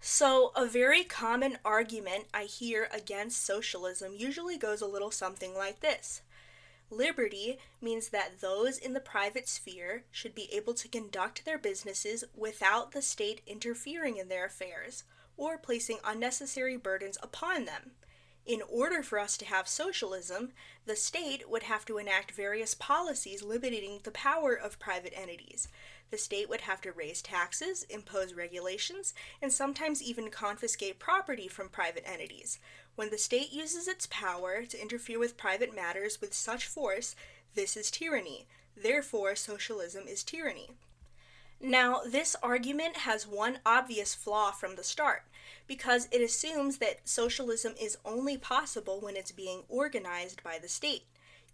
So, a very common argument I hear against socialism usually goes a little something like this. Liberty means that those in the private sphere should be able to conduct their businesses without the state interfering in their affairs or placing unnecessary burdens upon them. In order for us to have socialism, the state would have to enact various policies limiting the power of private entities. The state would have to raise taxes, impose regulations, and sometimes even confiscate property from private entities. When the state uses its power to interfere with private matters with such force, this is tyranny. Therefore, socialism is tyranny. Now, this argument has one obvious flaw from the start, because it assumes that socialism is only possible when it's being organized by the state.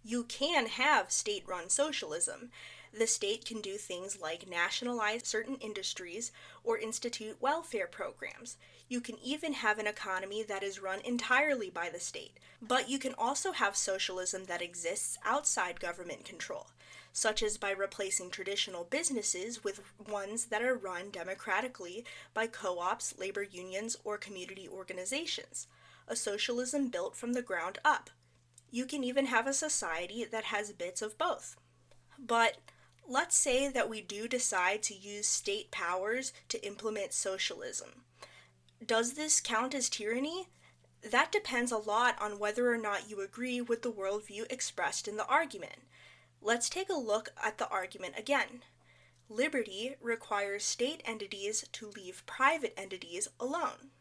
You can have state run socialism. The state can do things like nationalize certain industries or institute welfare programs. You can even have an economy that is run entirely by the state. But you can also have socialism that exists outside government control, such as by replacing traditional businesses with ones that are run democratically by co-ops, labor unions, or community organizations. A socialism built from the ground up. You can even have a society that has bits of both. But let's say that we do decide to use state powers to implement socialism. Does this count as tyranny? That depends a lot on whether or not you agree with the worldview expressed in the argument. Let's take a look at the argument again. Liberty requires state entities to leave private entities alone.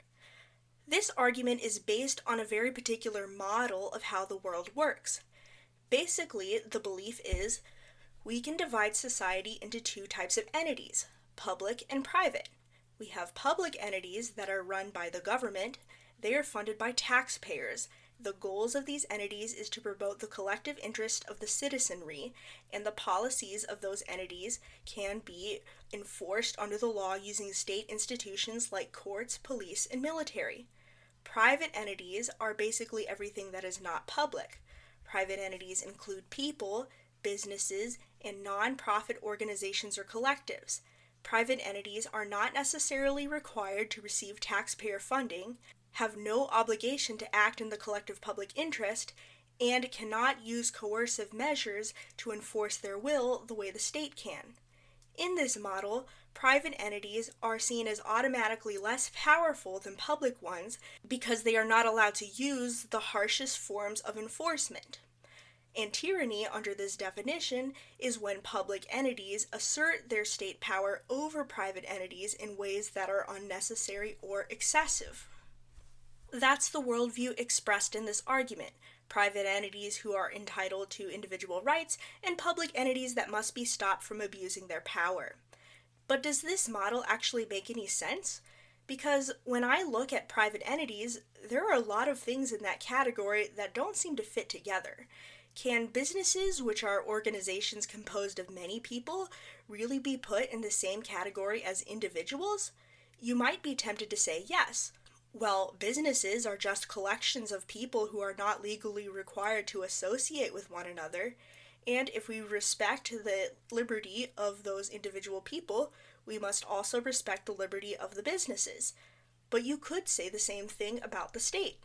This argument is based on a very particular model of how the world works. Basically, the belief is we can divide society into two types of entities, public and private. We have public entities that are run by the government. They are funded by taxpayers. The goals of these entities is to promote the collective interest of the citizenry, and the policies of those entities can be enforced under the law using state institutions like courts, police, and military. Private entities are basically everything that is not public. Private entities include people, businesses, and non-profit organizations or collectives. Private entities are not necessarily required to receive taxpayer funding, have no obligation to act in the collective public interest, and cannot use coercive measures to enforce their will the way the state can. In this model, private entities are seen as automatically less powerful than public ones because they are not allowed to use the harshest forms of enforcement. And tyranny, under this definition, is when public entities assert their state power over private entities in ways that are unnecessary or excessive. That's the worldview expressed in this argument. Private entities who are entitled to individual rights, and public entities that must be stopped from abusing their power. But does this model actually make any sense? Because when I look at private entities, there are a lot of things in that category that don't seem to fit together. Can businesses, which are organizations composed of many people, really be put in the same category as individuals? You might be tempted to say yes. Well, businesses are just collections of people who are not legally required to associate with one another, and if we respect the liberty of those individual people, we must also respect the liberty of the businesses. But you could say the same thing about the state.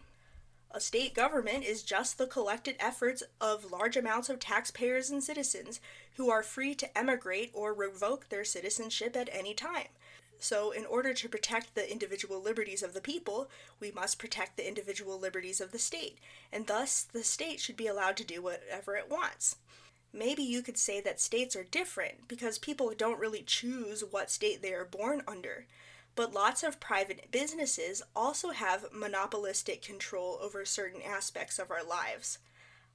A state government is just the collected efforts of large amounts of taxpayers and citizens who are free to emigrate or revoke their citizenship at any time. So, in order to protect the individual liberties of the people, we must protect the individual liberties of the state, and thus the state should be allowed to do whatever it wants. Maybe you could say that states are different because people don't really choose what state they are born under. But lots of private businesses also have monopolistic control over certain aspects of our lives.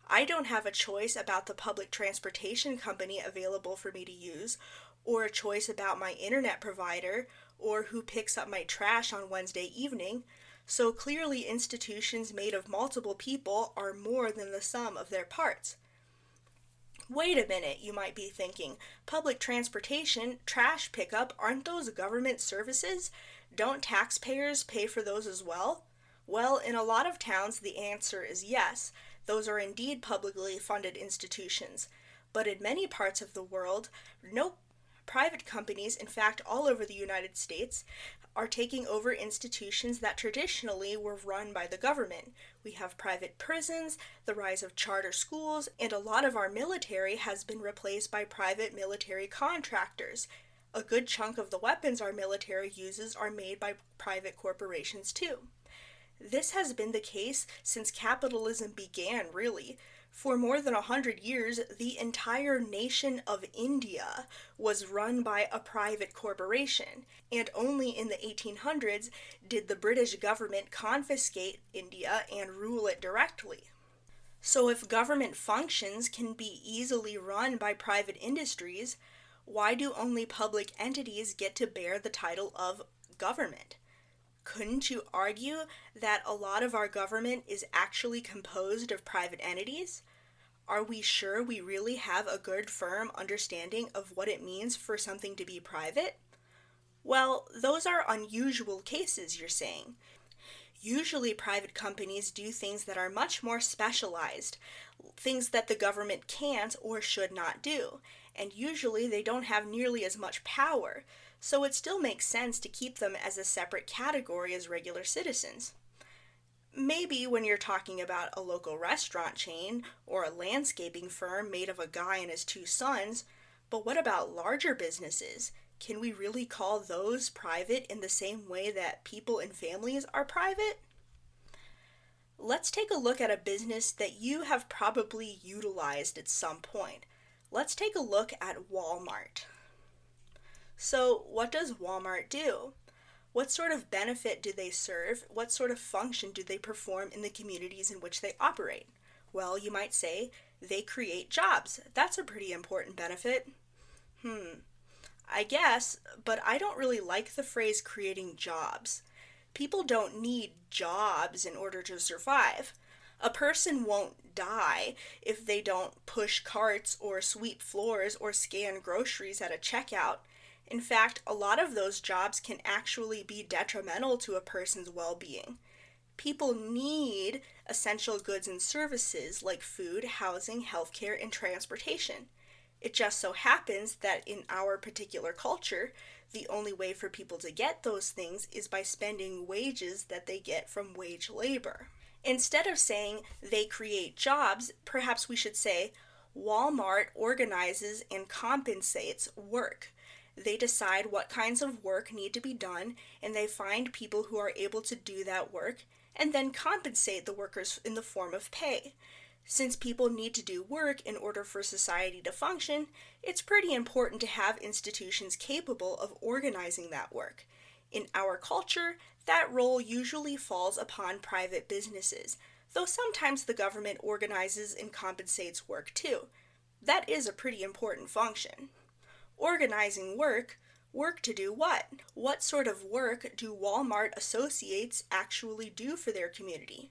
I don't have a choice about the public transportation company available for me to use, or a choice about my internet provider, or who picks up my trash on Wednesday evening, so clearly institutions made of multiple people are more than the sum of their parts. Wait a minute, you might be thinking. Public transportation, trash pickup, aren't those government services? Don't taxpayers pay for those as well? Well, in a lot of towns, the answer is yes. Those are indeed publicly funded institutions. But in many parts of the world, nope. private companies, in fact, all over the United States, are taking over institutions that traditionally were run by the government. We have private prisons, the rise of charter schools, and a lot of our military has been replaced by private military contractors. A good chunk of the weapons our military uses are made by private corporations too. This has been the case since capitalism began, really. For more than 100 years, the entire nation of India was run by a private corporation, and only in the 1800s did the British government confiscate India and rule it directly. So if government functions can be easily run by private industries, why do only public entities get to bear the title of government? Couldn't you argue that a lot of our government is actually composed of private entities? Are we sure we really have a good, firm understanding of what it means for something to be private? Well, those are unusual cases, you're saying. Usually private companies do things that are much more specialized, things that the government can't or should not do, and usually they don't have nearly as much power, so it still makes sense to keep them as a separate category as regular citizens. Maybe when you're talking about a local restaurant chain or a landscaping firm made of a guy and his two sons, but what about larger businesses? Can we really call those private in the same way that people and families are private? Let's take a look at a business that you have probably utilized at some point. Let's take a look at Walmart. So, what does Walmart do? What sort of benefit do they serve? What sort of function do they perform in the communities in which they operate? Well, you might say, they create jobs. That's a pretty important benefit. I guess, but I don't really like the phrase creating jobs. People don't need jobs in order to survive. A person won't die if they don't push carts or sweep floors or scan groceries at a checkout. In fact, a lot of those jobs can actually be detrimental to a person's well-being. People need essential goods and services like food, housing, healthcare, and transportation. It just so happens that in our particular culture, the only way for people to get those things is by spending wages that they get from wage labor. Instead of saying they create jobs, perhaps we should say Walmart organizes and compensates work. They decide what kinds of work need to be done, and they find people who are able to do that work, and then compensate the workers in the form of pay. Since people need to do work in order for society to function, it's pretty important to have institutions capable of organizing that work. In our culture, that role usually falls upon private businesses, though sometimes the government organizes and compensates work too. That is a pretty important function. Organizing work to do what? What sort of work do Walmart associates actually do for their community?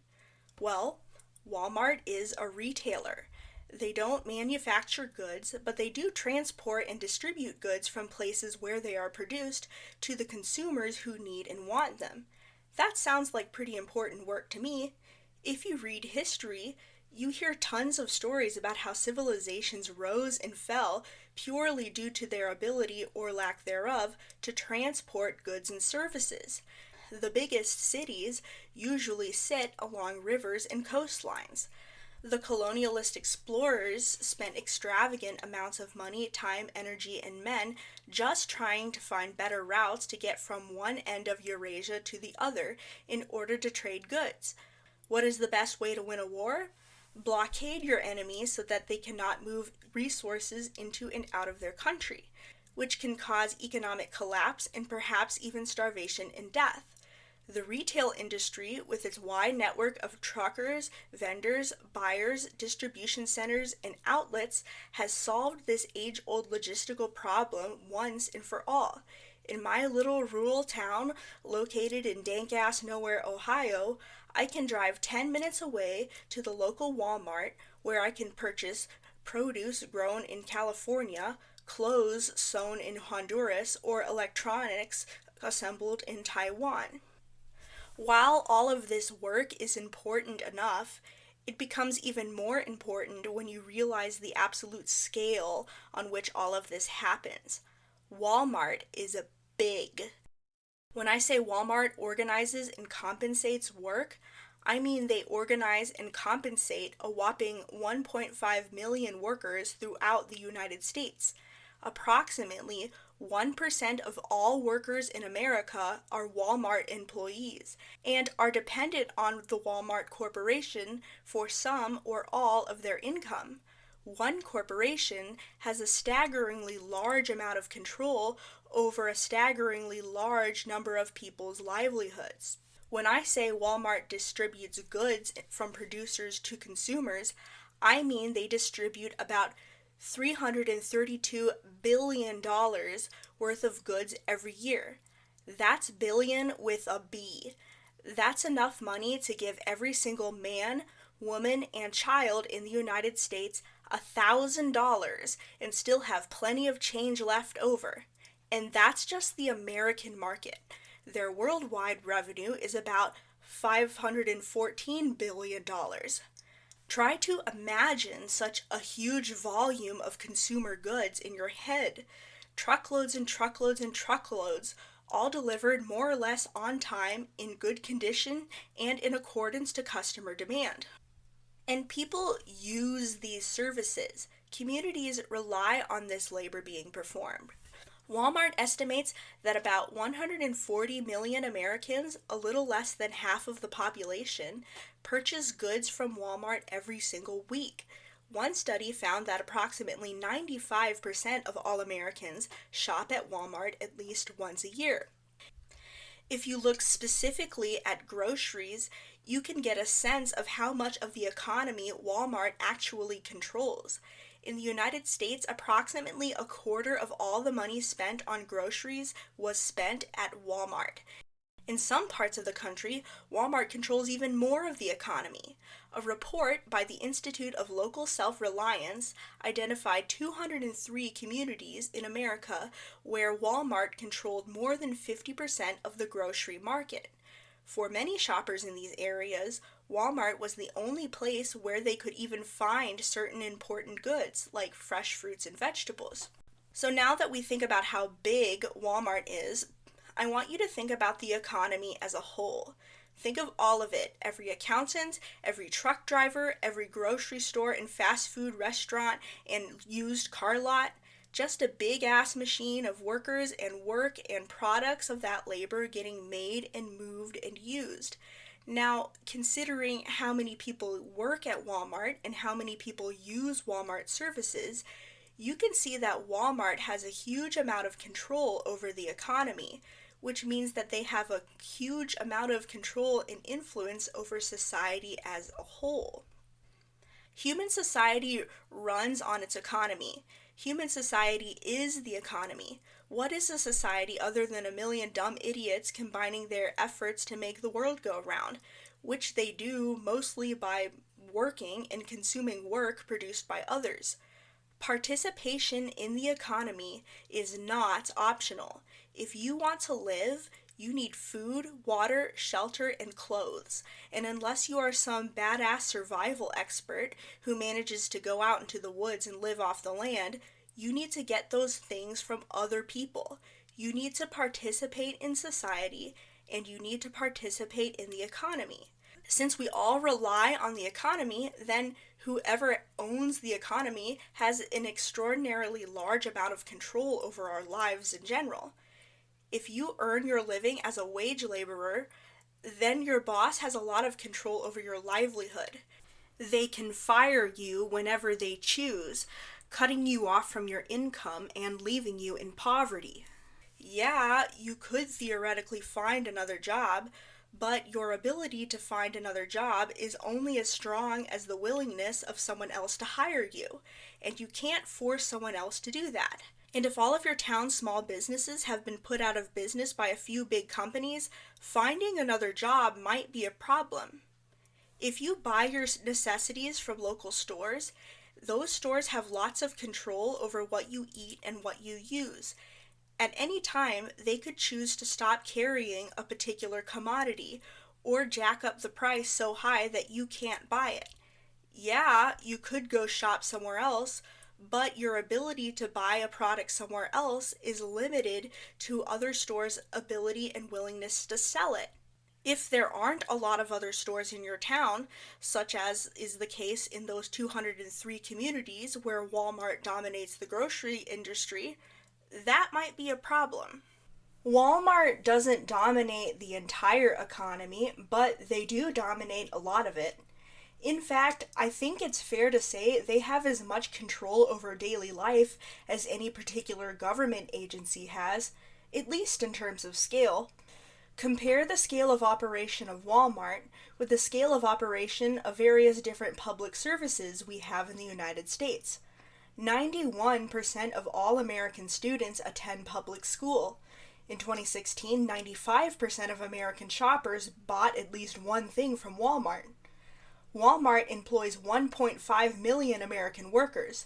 Well, Walmart is a retailer. They don't manufacture goods, but they do transport and distribute goods from places where they are produced to the consumers who need and want them. That sounds like pretty important work to me. If you read history, you hear tons of stories about how civilizations rose and fell purely due to their ability or lack thereof to transport goods and services. The biggest cities usually sit along rivers and coastlines. The colonialist explorers spent extravagant amounts of money, time, energy, and men just trying to find better routes to get from one end of Eurasia to the other in order to trade goods. What is the best way to win a war? Blockade your enemies so that they cannot move resources into and out of their country, which can cause economic collapse and perhaps even starvation and death. The retail industry, with its wide network of truckers, vendors, buyers, distribution centers, and outlets, has solved this age-old logistical problem once and for all. In my little rural town, located in dank-ass nowhere, Ohio, I can drive 10 minutes away to the local Walmart where I can purchase produce grown in California, clothes sewn in Honduras, or electronics assembled in Taiwan. While all of this work is important enough, it becomes even more important when you realize the absolute scale on which all of this happens. Walmart is big. When I say Walmart organizes and compensates work, I mean they organize and compensate a whopping 1.5 million workers throughout the United States. Approximately 1% of all workers in America are Walmart employees and are dependent on the Walmart Corporation for some or all of their income. One corporation has a staggeringly large amount of control over a staggeringly large number of people's livelihoods. When I say Walmart distributes goods from producers to consumers, I mean they distribute about $332 billion worth of goods every year. That's billion with a B. That's enough money to give every single man, woman, and child in the United States $1,000 and still have plenty of change left over. And that's just the American market. Their worldwide revenue is about $514 billion. Try to imagine such a huge volume of consumer goods in your head. Truckloads and truckloads and truckloads, all delivered more or less on time, in good condition, and in accordance to customer demand. And people use these services. Communities rely on this labor being performed. Walmart estimates that about 140 million Americans, a little less than half of the population, purchase goods from Walmart every single week. One study found that approximately 95% of all Americans shop at Walmart at least once a year. If you look specifically at groceries, you can get a sense of how much of the economy Walmart actually controls. In the United States, approximately a quarter of all the money spent on groceries was spent at Walmart. In some parts of the country, Walmart controls even more of the economy. A report by the Institute of Local Self-Reliance identified 203 communities in America where Walmart controlled more than 50% of the grocery market. For many shoppers in these areas, Walmart was the only place where they could even find certain important goods, like fresh fruits and vegetables. So now that we think about how big Walmart is, I want you to think about the economy as a whole. Think of all of it, every accountant, every truck driver, every grocery store and fast food restaurant and used car lot. Just a big-ass machine of workers and work and products of that labor getting made and moved and used. Now, considering how many people work at Walmart and how many people use Walmart services, you can see that Walmart has a huge amount of control over the economy, which means that they have a huge amount of control and influence over society as a whole. Human society runs on its economy. Human society is the economy. What is a society other than a million dumb idiots combining their efforts to make the world go round, which they do mostly by working and consuming work produced by others? Participation in the economy is not optional. If you want to live, you need food, water, shelter, and clothes. And unless you are some badass survival expert who manages to go out into the woods and live off the land, you need to get those things from other people. You need to participate in society, and you need to participate in the economy. Since we all rely on the economy, then whoever owns the economy has an extraordinarily large amount of control over our lives in general. If you earn your living as a wage laborer, then your boss has a lot of control over your livelihood. They can fire you whenever they choose, cutting you off from your income and leaving you in poverty. Yeah, you could theoretically find another job, but your ability to find another job is only as strong as the willingness of someone else to hire you, and you can't force someone else to do that. And if all of your town's small businesses have been put out of business by a few big companies, finding another job might be a problem. If you buy your necessities from local stores, those stores have lots of control over what you eat and what you use. At any time, they could choose to stop carrying a particular commodity or jack up the price so high that you can't buy it. Yeah, you could go shop somewhere else, but your ability to buy a product somewhere else is limited to other stores' ability and willingness to sell it. If there aren't a lot of other stores in your town, such as is the case in those 203 communities where Walmart dominates the grocery industry, that might be a problem. Walmart doesn't dominate the entire economy, but they do dominate a lot of it. In fact, I think it's fair to say they have as much control over daily life as any particular government agency has, at least in terms of scale. Compare the scale of operation of Walmart with the scale of operation of various different public services we have in the United States. 91% of all American students attend public school. In 2016, 95% of American shoppers bought at least one thing from Walmart. Walmart employs 1.5 million American workers.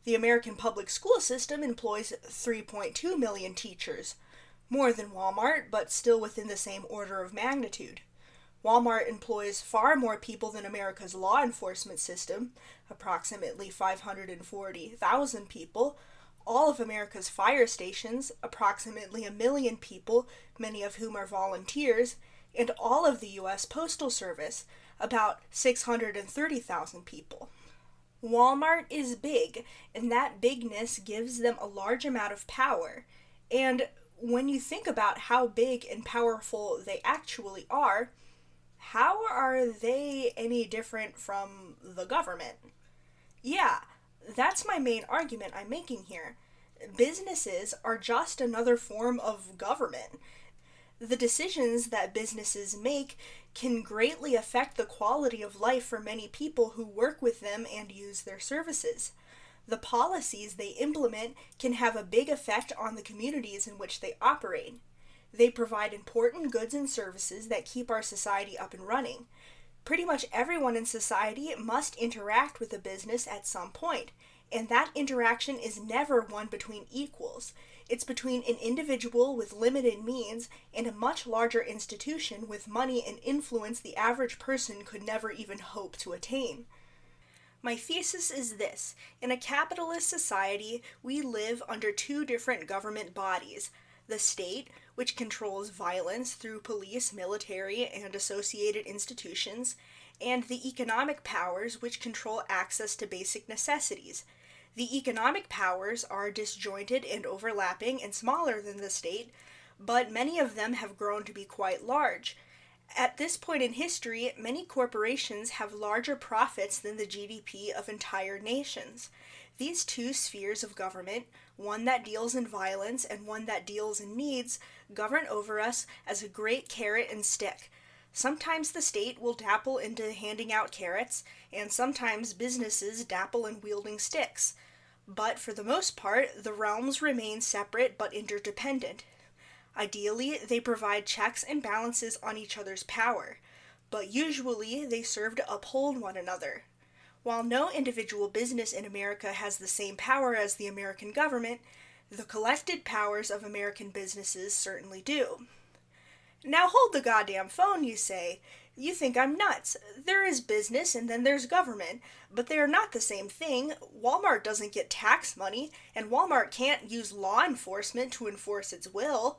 The American public school system employs 3.2 million teachers. More than Walmart, but still within the same order of magnitude. Walmart employs far more people than America's law enforcement system, approximately 540,000 people, all of America's fire stations, approximately 1 million people, many of whom are volunteers, and all of the U.S. Postal Service, about 630,000 people. Walmart is big, and that bigness gives them a large amount of power. And when you think about how big and powerful they actually are, how are they any different from the government? Yeah, that's my main argument I'm making here. Businesses are just another form of government. The decisions that businesses make can greatly affect the quality of life for many people who work with them and use their services. The policies they implement can have a big effect on the communities in which they operate. They provide important goods and services that keep our society up and running. Pretty much everyone in society must interact with a business at some point, and that interaction is never one between equals. It's between an individual with limited means and a much larger institution with money and influence the average person could never even hope to attain. My thesis is this: in a capitalist society, we live under two different government bodies. The state, which controls violence through police, military, and associated institutions, and the economic powers, which control access to basic necessities. The economic powers are disjointed and overlapping and smaller than the state, but many of them have grown to be quite large. At this point in history, many corporations have larger profits than the GDP of entire nations. These two spheres of government, one that deals in violence and one that deals in needs, govern over us as a great carrot and stick. Sometimes the state will dabble into handing out carrots, and sometimes businesses dabble in wielding sticks. But for the most part, the realms remain separate but interdependent. Ideally, they provide checks and balances on each other's power, but usually they serve to uphold one another. While no individual business in America has the same power as the American government, the collected powers of American businesses certainly do. Now hold the goddamn phone, you say. You think I'm nuts. There is business and then there's government, but they are not the same thing. Walmart doesn't get tax money, and Walmart can't use law enforcement to enforce its will.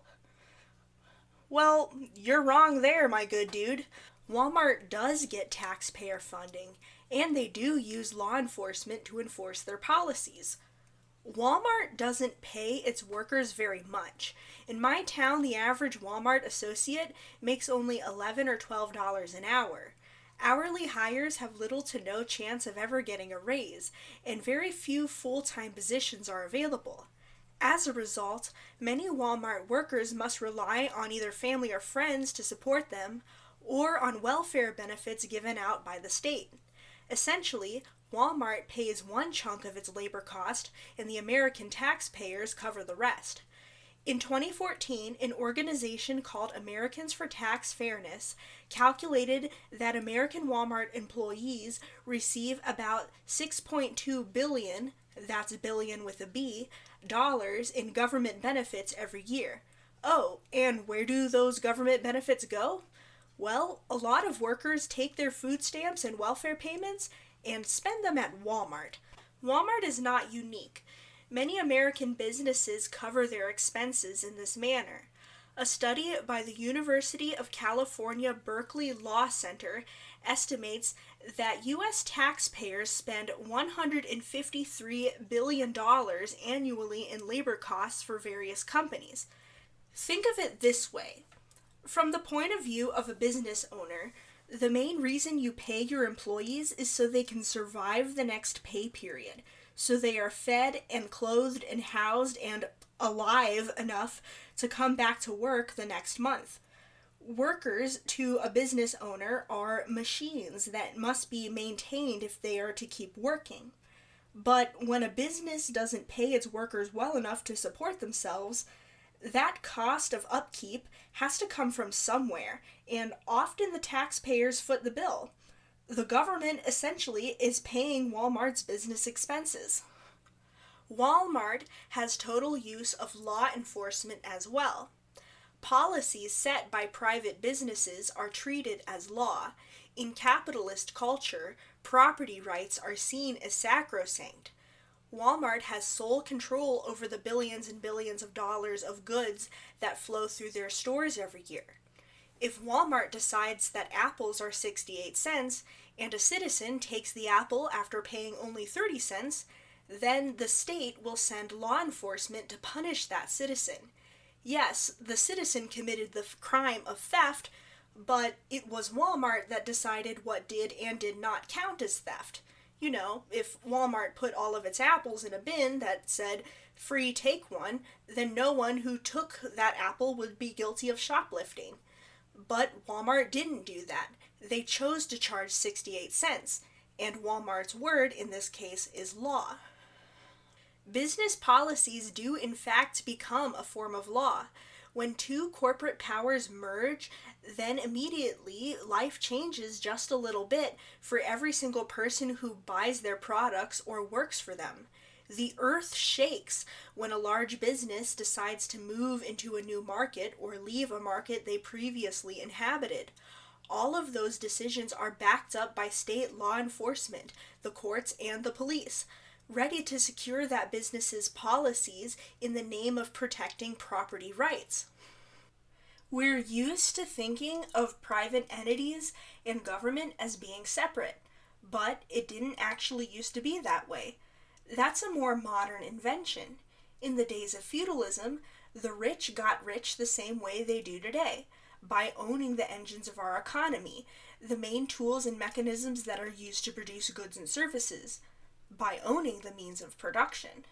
Well, you're wrong there, my good dude. Walmart does get taxpayer funding, and they do use law enforcement to enforce their policies. Walmart doesn't pay its workers very much. In my town, the average Walmart associate makes only $11 or $12 an hour. Hourly hires have little to no chance of ever getting a raise, and very few full-time positions are available. As a result, many Walmart workers must rely on either family or friends to support them, or on welfare benefits given out by the state. Essentially, Walmart pays one chunk of its labor cost, and the American taxpayers cover the rest. In 2014, an organization called Americans for Tax Fairness calculated that American Walmart employees receive about $6.2 billion, that's billion with a B, dollars in government benefits every year. Oh, and where do those government benefits go? Well, a lot of workers take their food stamps and welfare payments and spend them at Walmart. Walmart is not unique. Many American businesses cover their expenses in this manner. A study by the University of California Berkeley Law Center estimates that U.S. taxpayers spend $153 billion annually in labor costs for various companies. Think of it this way. From the point of view of a business owner, the main reason you pay your employees is so they can survive the next pay period, so they are fed and clothed and housed and alive enough to come back to work the next month. Workers to a business owner are machines that must be maintained if they are to keep working. But when a business doesn't pay its workers well enough to support themselves, that cost of upkeep has to come from somewhere, and often the taxpayers foot the bill. The government essentially is paying Walmart's business expenses. Walmart has total use of law enforcement as well. Policies set by private businesses are treated as law. In capitalist culture, property rights are seen as sacrosanct. Walmart has sole control over the billions and billions of dollars of goods that flow through their stores every year. If Walmart decides that apples are 68 cents and a citizen takes the apple after paying only 30 cents, then the state will send law enforcement to punish that citizen. Yes, the citizen committed the crime of theft, but it was Walmart that decided what did and did not count as theft. You know, if Walmart put all of its apples in a bin that said, "Free, take one," then no one who took that apple would be guilty of shoplifting. But Walmart didn't do that. They chose to charge 68 cents, and Walmart's word in this case is law. Business policies do in fact become a form of law. When two corporate powers merge, then immediately life changes just a little bit for every single person who buys their products or works for them. The earth shakes when a large business decides to move into a new market or leave a market they previously inhabited. All of those decisions are backed up by state law enforcement, the courts, and the police, ready to secure that business's policies in the name of protecting property rights. We're used to thinking of private entities and government as being separate, but it didn't actually used to be that way. That's a more modern invention. In the days of feudalism, the rich got rich the same way they do today, by owning the engines of our economy, the main tools and mechanisms that are used to produce goods and services, by owning the means of production.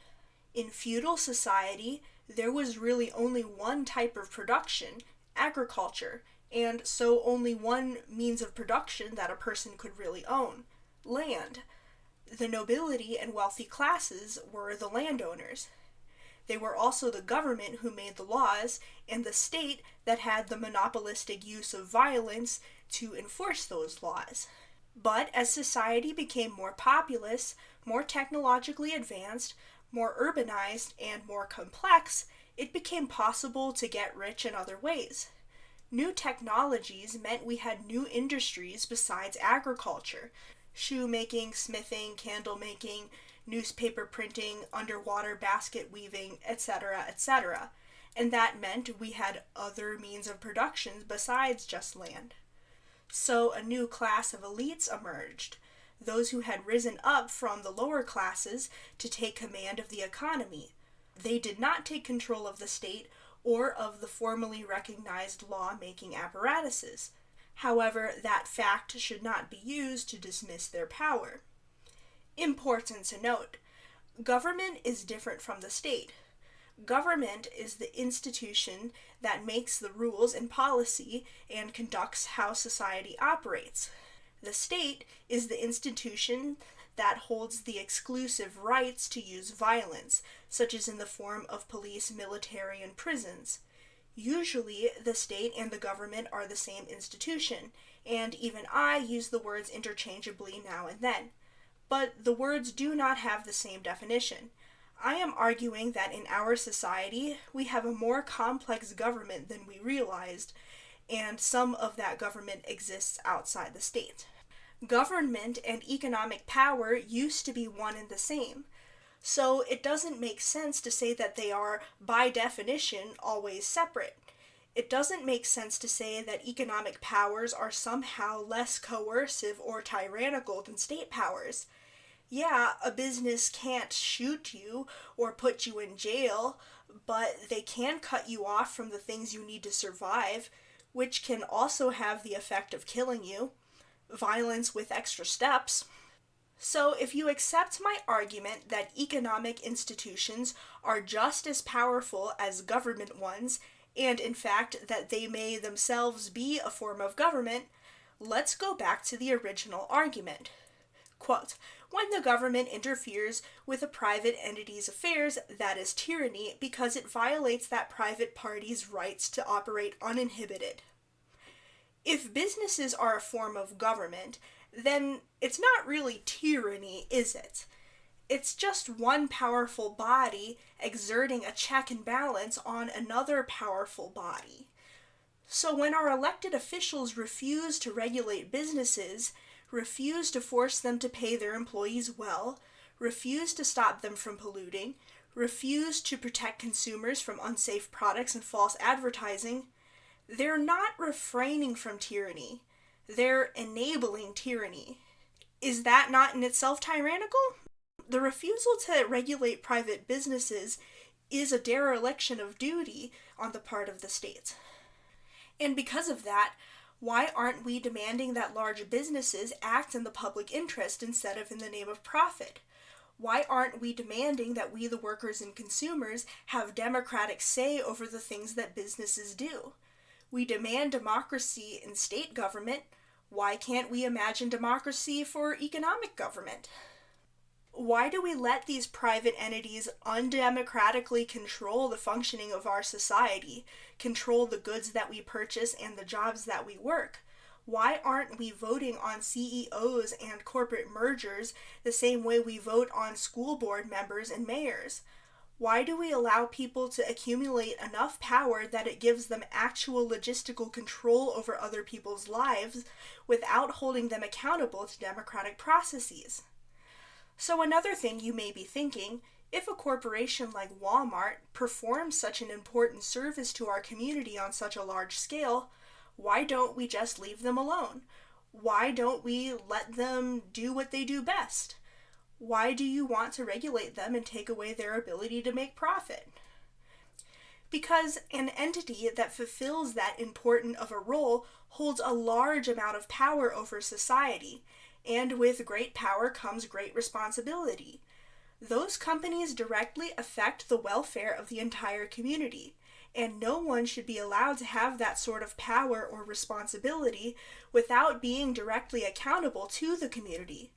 In feudal society, there was really only one type of production, agriculture, and so only one means of production that a person could really own, land. The nobility and wealthy classes were the landowners. They were also the government who made the laws, and the state that had the monopolistic use of violence to enforce those laws. But as society became more populous, more technologically advanced, more urbanized, and more complex, it became possible to get rich in other ways. New technologies meant we had new industries besides agriculture: shoemaking, smithing, candle making, newspaper printing, underwater basket weaving, etc., etc. And that meant we had other means of production besides just land. So a new class of elites emerged, those who had risen up from the lower classes to take command of the economy. They did not take control of the state or of the formally recognized law-making apparatuses. However, that fact should not be used to dismiss their power. Important to note, government is different from the state. Government is the institution that makes the rules and policy and conducts how society operates. The state is the institution that holds the exclusive rights to use violence, such as in the form of police, military, and prisons. Usually, the state and the government are the same institution, and even I use the words interchangeably now and then. But the words do not have the same definition. I am arguing that in our society, we have a more complex government than we realized, and some of that government exists outside the state. Government and economic power used to be one and the same. So it doesn't make sense to say that they are, by definition, always separate. It doesn't make sense to say that economic powers are somehow less coercive or tyrannical than state powers. Yeah, a business can't shoot you or put you in jail, but they can cut you off from the things you need to survive, which can also have the effect of killing you. Violence with extra steps. So, if you accept my argument that economic institutions are just as powerful as government ones, and in fact that they may themselves be a form of government, let's go back to the original argument. Quote, when the government interferes with a private entity's affairs, that is tyranny because it violates that private party's rights to operate uninhibited. If businesses are a form of government, then it's not really tyranny, is it? It's just one powerful body exerting a check and balance on another powerful body. So when our elected officials refuse to regulate businesses, refuse to force them to pay their employees well, refuse to stop them from polluting, refuse to protect consumers from unsafe products and false advertising, they're not refraining from tyranny. They're enabling tyranny. Is that not in itself tyrannical? The refusal to regulate private businesses is a dereliction of duty on the part of the state. And because of that, why aren't we demanding that large businesses act in the public interest instead of in the name of profit? Why aren't we demanding that we, the workers and consumers, have democratic say over the things that businesses do? We demand democracy in state government. Why can't we imagine democracy for economic government? Why do we let these private entities undemocratically control the functioning of our society, control the goods that we purchase and the jobs that we work? Why aren't we voting on CEOs and corporate mergers the same way we vote on school board members and mayors? Why do we allow people to accumulate enough power that it gives them actual logistical control over other people's lives without holding them accountable to democratic processes? So another thing you may be thinking, if a corporation like Walmart performs such an important service to our community on such a large scale, why don't we just leave them alone? Why don't we let them do what they do best? Why do you want to regulate them and take away their ability to make profit? Because an entity that fulfills that important of a role holds a large amount of power over society, and with great power comes great responsibility. Those companies directly affect the welfare of the entire community, and no one should be allowed to have that sort of power or responsibility without being directly accountable to the community.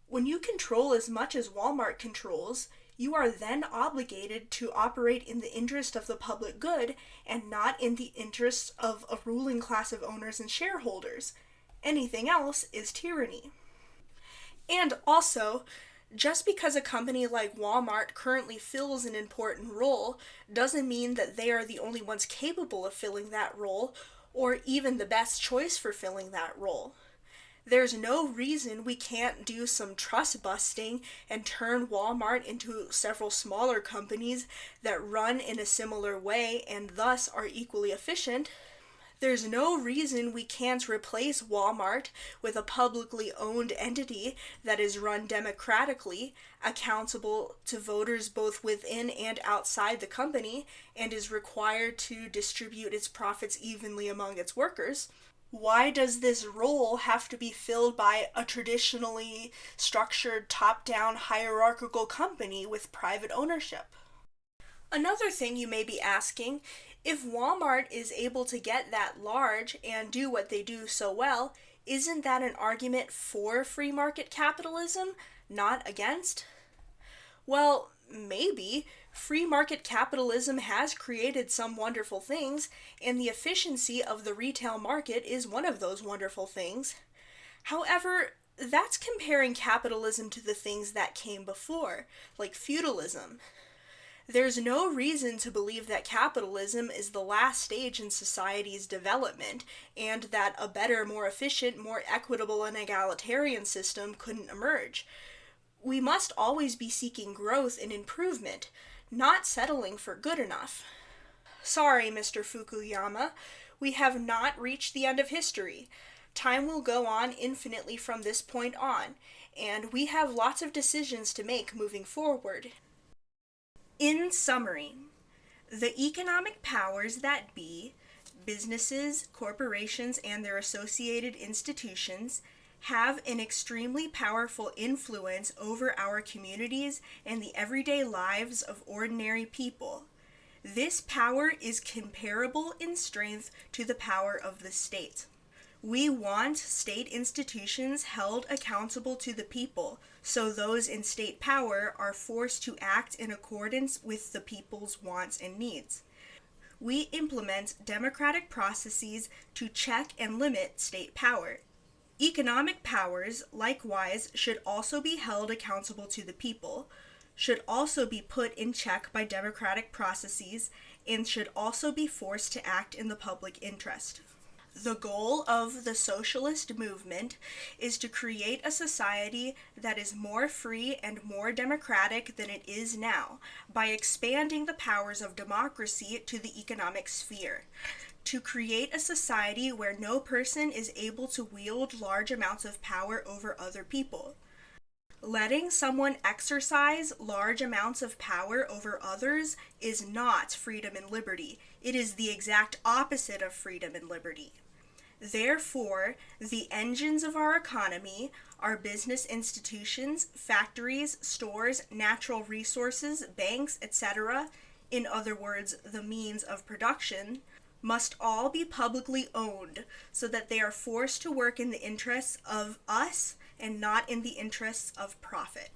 When you control as much as Walmart controls, you are then obligated to operate in the interest of the public good and not in the interests of a ruling class of owners and shareholders. Anything else is tyranny. And also, just because a company like Walmart currently fills an important role doesn't mean that they are the only ones capable of filling that role or even the best choice for filling that role. There's no reason we can't do some trust busting and turn Walmart into several smaller companies that run in a similar way and thus are equally efficient. There's no reason we can't replace Walmart with a publicly owned entity that is run democratically, accountable to voters both within and outside the company, and is required to distribute its profits evenly among its workers. Why does this role have to be filled by a traditionally structured top-down hierarchical company with private ownership? Another thing you may be asking, if Walmart is able to get that large and do what they do so well, isn't that an argument for free market capitalism, not against? Well, maybe. Free market capitalism has created some wonderful things, and the efficiency of the retail market is one of those wonderful things. However, that's comparing capitalism to the things that came before, like feudalism. There's no reason to believe that capitalism is the last stage in society's development, and that a better, more efficient, more equitable, and egalitarian system couldn't emerge. We must always be seeking growth and improvement, not settling for good enough. Sorry, Mr. Fukuyama, we have not reached the end of history. Time will go on infinitely from this point on, and we have lots of decisions to make moving forward. In summary, the economic powers that be, businesses, corporations, and their associated institutions, have an extremely powerful influence over our communities and the everyday lives of ordinary people. This power is comparable in strength to the power of the state. We want state institutions held accountable to the people, so those in state power are forced to act in accordance with the people's wants and needs. We implement democratic processes to check and limit state power. Economic powers, likewise, should also be held accountable to the people, should also be put in check by democratic processes, and should also be forced to act in the public interest. The goal of the socialist movement is to create a society that is more free and more democratic than it is now, by expanding the powers of democracy to the economic sphere. To create a society where no person is able to wield large amounts of power over other people. Letting someone exercise large amounts of power over others is not freedom and liberty. It is the exact opposite of freedom and liberty. Therefore, the engines of our economy, our business institutions, factories, stores, natural resources, banks, etc., in other words, the means of production, must all be publicly owned so that they are forced to work in the interests of us and not in the interests of profit.